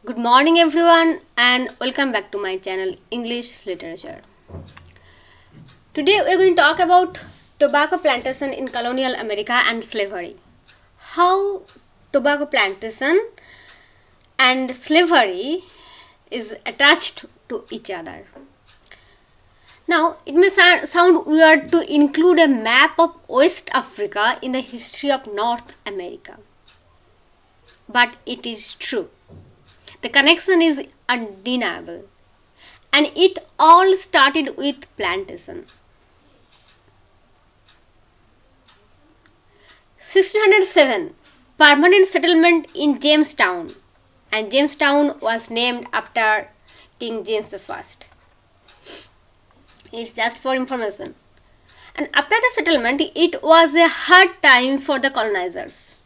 Good morning everyone and welcome back to my channel English Literature. Today we are going to talk about tobacco plantation in colonial America and slavery. How tobacco plantation and slavery is attached to each other. Now it may sound weird to include a map of West Africa in the history of North America. But it is true. The connection is undeniable, and it all started with plantation. 1607 permanent settlement in Jamestown, and Jamestown was named after King James I. It's just for information. And after the settlement, it was a hard time for the colonizers.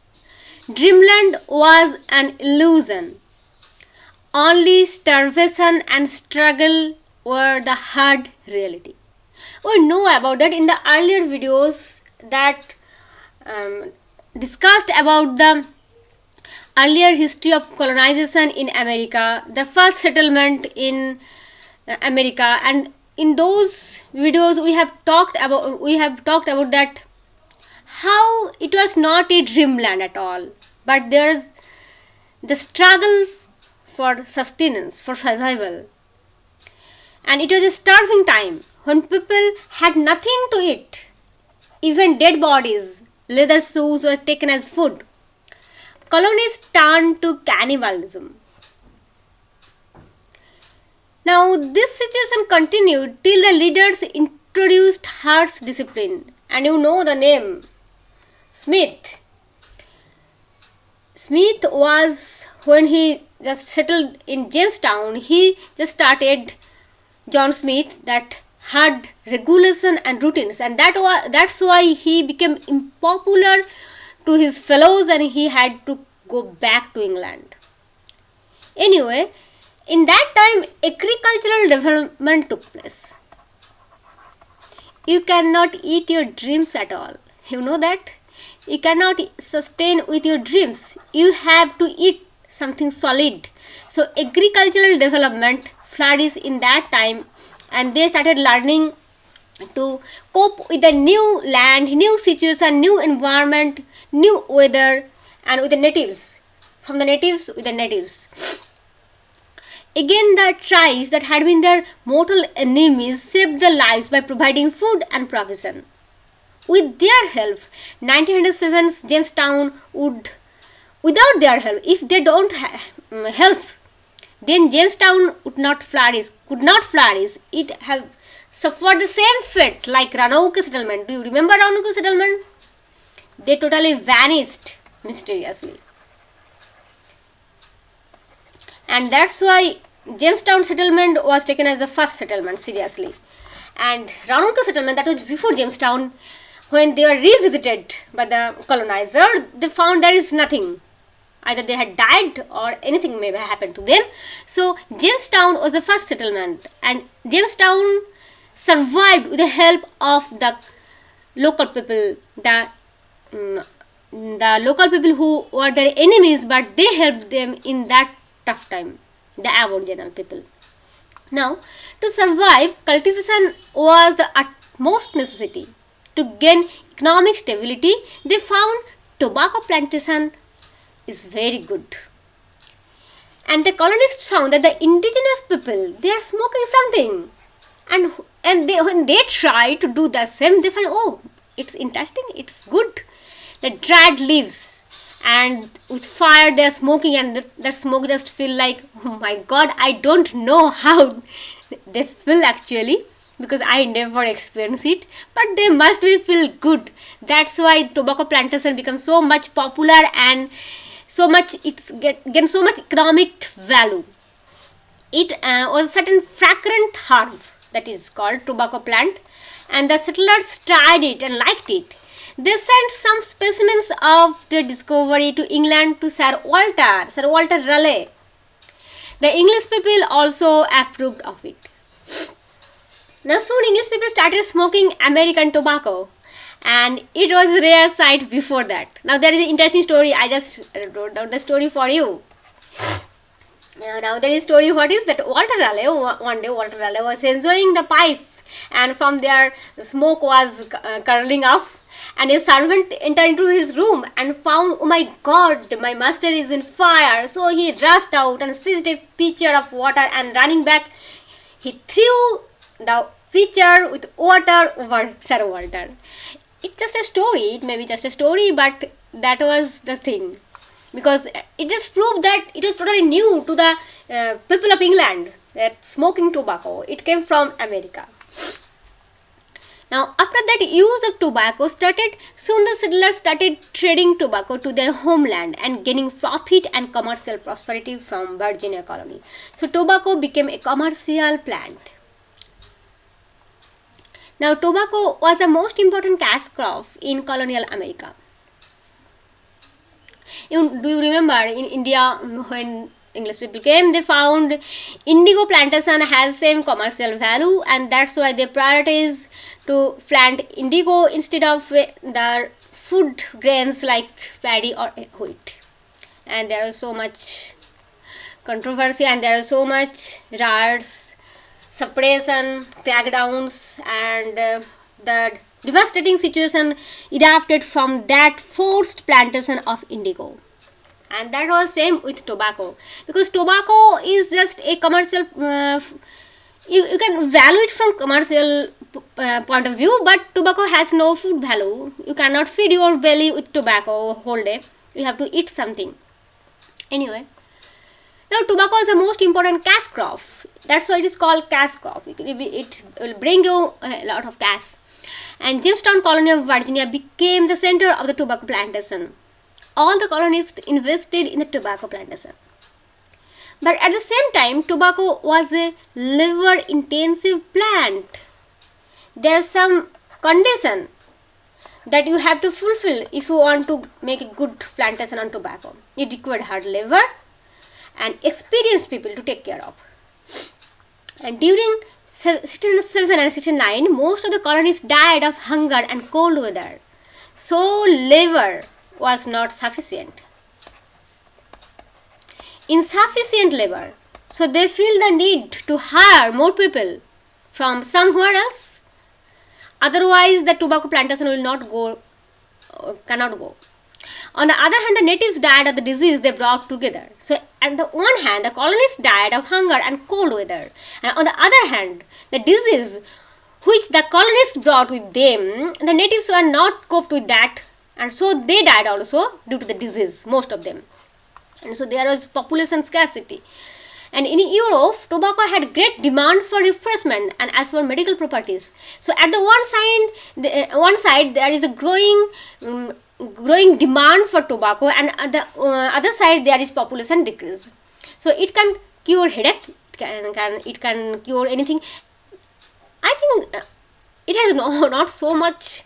Dreamland was an illusion. Only starvation and struggle were the hard reality. We know about that in the earlier videos that discussed about the earlier history of colonization in America, the first settlement in America, and in those videos we have talked about that how it was not a dreamland at all, but there is the struggle for sustenance, for survival. And it was a starving time when people had nothing to eat. Even dead bodies, leather shoes were taken as food. Colonies turned to cannibalism. Now this situation continued till the leaders introduced harsh discipline. And you know the name, Smith. Smith was, when he just settled in Jamestown, he just started John Smith that had regulation and routines, and that's why he became unpopular to his fellows and he had to go back to England. Anyway, in that time agricultural development took place. You cannot eat your dreams at all. You know that? You cannot sustain with your dreams. You have to eat something solid. So agricultural development flourished in that time, and they started learning to cope with the new land, new situation, new environment, new weather, and with the natives. From the natives with the natives. Again, the tribes that had been their mortal enemies saved their lives by providing food and provision. With their help, 1907's Jamestown would, without their help, if they don't help, then Jamestown would not flourish, could not flourish. It have suffered the same fate like Roanoke settlement. Do you remember Roanoke settlement? They totally vanished mysteriously. And that's why Jamestown settlement was taken as the first settlement, seriously. And Roanoke settlement, that was before Jamestown, when they were revisited by the colonizer, they found there is nothing. Either they had died or anything may have happened to them. So Jamestown was the first settlement, and Jamestown survived with the help of the local people, the local people who were their enemies, but they helped them in that tough time, the aboriginal people. Now, to survive, cultivation was the utmost necessity. To gain economic stability, they found tobacco plantation is very good. And the colonists found that the indigenous people, they are smoking something. And when they try to do the same, they find, oh, it's interesting, it's good. The dried leaves and with fire they are smoking, and the smoke just feel like, oh my god, I don't know how they feel actually, because I never experienced it, but they must be feel good. That's why tobacco plantation becomes so much popular and so much gain so much economic value. It was a certain fragrant herb that is called tobacco plant, and the settlers tried it and liked it. They sent some specimens of their discovery to England to Sir Walter Raleigh. The English people also approved of it. Now soon English people started smoking American tobacco, and it was a rare sight before that. Now there is an interesting story. I just wrote down the story for you. Now there is story. What is that? Walter Raleigh. One day Walter Raleigh was enjoying the pipe, and from there the smoke was curling up. And a servant entered into his room and found, oh my God, my master is in fire. So he rushed out and seized a pitcher of water, and running back, he threw the pitcher with water over Sir Walter. It's just a story. It may be just a story, but that was the thing, because it just proved that it was totally new to the people of England, that smoking tobacco, it came from America. Now after that use of tobacco started, soon the settlers started trading tobacco to their homeland and gaining profit and commercial prosperity from Virginia colony. So tobacco became a commercial plant. Now tobacco was the most important cash crop in colonial America. Do you remember in India, when English people came, they found indigo plantation has same commercial value, and that's why they prioritize to plant indigo instead of the food grains like paddy or wheat. And there is so much controversy, and there is so much riots, suppression, crackdowns, and the devastating situation adapted from that forced plantation of indigo. And that was same with tobacco, because tobacco is just a commercial, you can value it from commercial point of view, but tobacco has no food value. You cannot feed your belly with tobacco whole day. You have to eat something. Anyway, now tobacco is the most important cash crop. That's why it is called cash crop. It will bring you a lot of cash. And Jamestown colony of Virginia became the center of the tobacco plantation. All the colonists invested in the tobacco plantation. But at the same time, tobacco was a labor intensive plant. There are some conditions that you have to fulfill if you want to make a good plantation on tobacco. It required hard labor and experienced people to take care of. And during 1607 and 1609, most of the colonists died of hunger and cold weather. So labor was not sufficient. Insufficient labor. So they feel the need to hire more people from somewhere else. Otherwise, the tobacco plantation will not go, cannot go. On the other hand, the natives died of the disease they brought together. So, on the one hand, the colonists died of hunger and cold weather. And on the other hand, the disease which the colonists brought with them, the natives were not coped with that. And so they died also due to the disease, most of them. And so there was population scarcity. And in Europe, tobacco had great demand for refreshment and as for medical properties. So at the one side there is the growing demand for tobacco, and at the other side there is population decrease. So it can cure headache, it can cure anything. I think it has not so much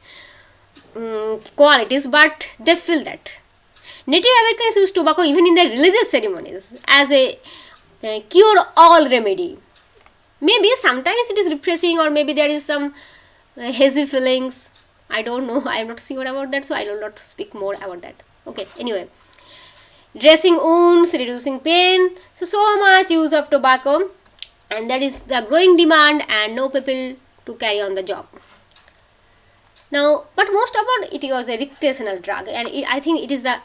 qualities, but they feel that. Native Americans use tobacco even in their religious ceremonies as a cure-all remedy. Maybe sometimes it is refreshing, or maybe there is some hazy feelings. I don't know. I am not sure about that, so I will not speak more about that. Okay. Anyway, dressing wounds, reducing pain. So much use of tobacco, and that is the growing demand, and no people to carry on the job. Now, but most about it was a recreational drug, and I think it is the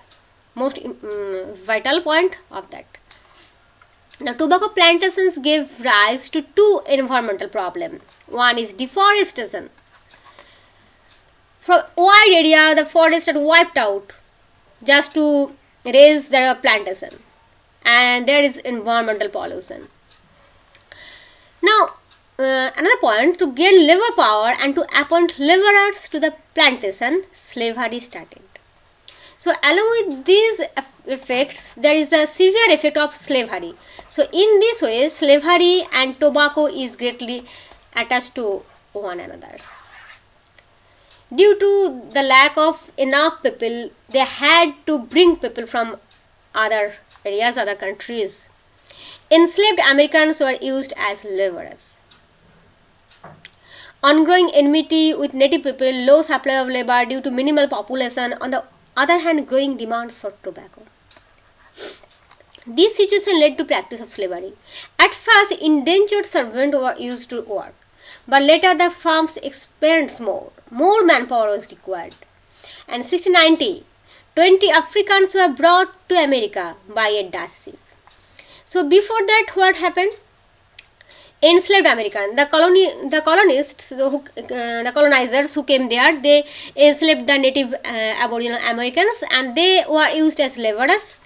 most vital point of that. Now, tobacco plantations gave rise to two environmental problems. One is deforestation. From wide area, the forests are wiped out just to raise the plantation, and there is environmental pollution. Now, another point, to gain labor power and to appoint laborers to the plantation, slavery started. So along with these effects, there is the severe effect of slavery. So in this way, slavery and tobacco is greatly attached to one another. Due to the lack of enough people, they had to bring people from other areas, other countries. Enslaved Americans were used as laborers. Ongoing enmity with native people, low supply of labor due to minimal population. On the other hand, growing demands for tobacco. This situation led to practice of slavery. At first, indentured servants were used to work, but later the farms expanded more. More manpower was required. And 1690, 20 Africans were brought to America by a Dutch ship. So before that, what happened? Enslaved American, the colonizers who came there, they enslaved the native Aboriginal Americans, and they were used as laborers.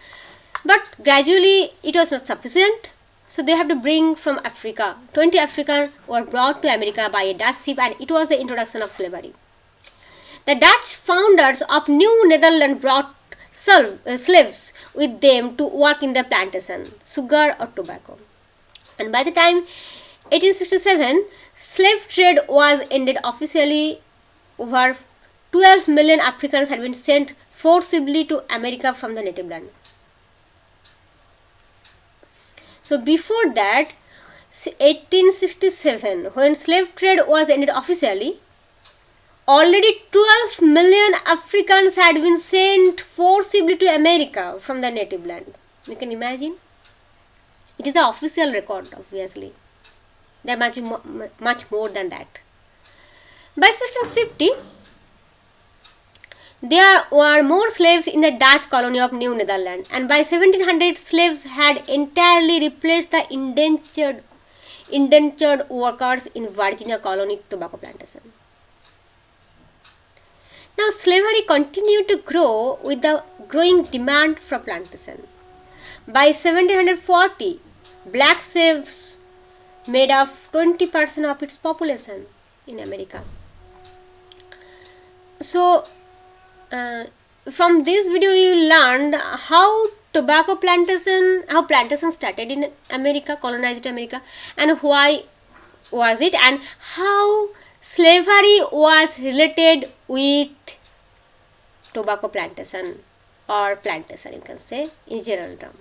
But gradually, it was not sufficient, so they have to bring from Africa. 20 Africans were brought to America by a Dutch ship, and it was the introduction of slavery. The Dutch founders of New Netherlands brought slaves with them to work in the plantation, sugar or tobacco. And by the time 1867, slave trade was ended officially. Over 12 million Africans had been sent forcibly to America from the native land. So before that, 1867, when slave trade was ended officially, already 12 million Africans had been sent forcibly to America from the native land. You can imagine? It is the official record, obviously. There must be much more than that. By 1650, there were more slaves in the Dutch colony of New Netherlands, and by 1700, slaves had entirely replaced the indentured workers in Virginia colony tobacco plantation. Now, slavery continued to grow with the growing demand for plantation. By 1740, black slaves made up 20% of its population in America. So, from this video you learned how plantation started in America, colonized America, and why was it, and how slavery was related with tobacco plantation, or plantation you can say in general term.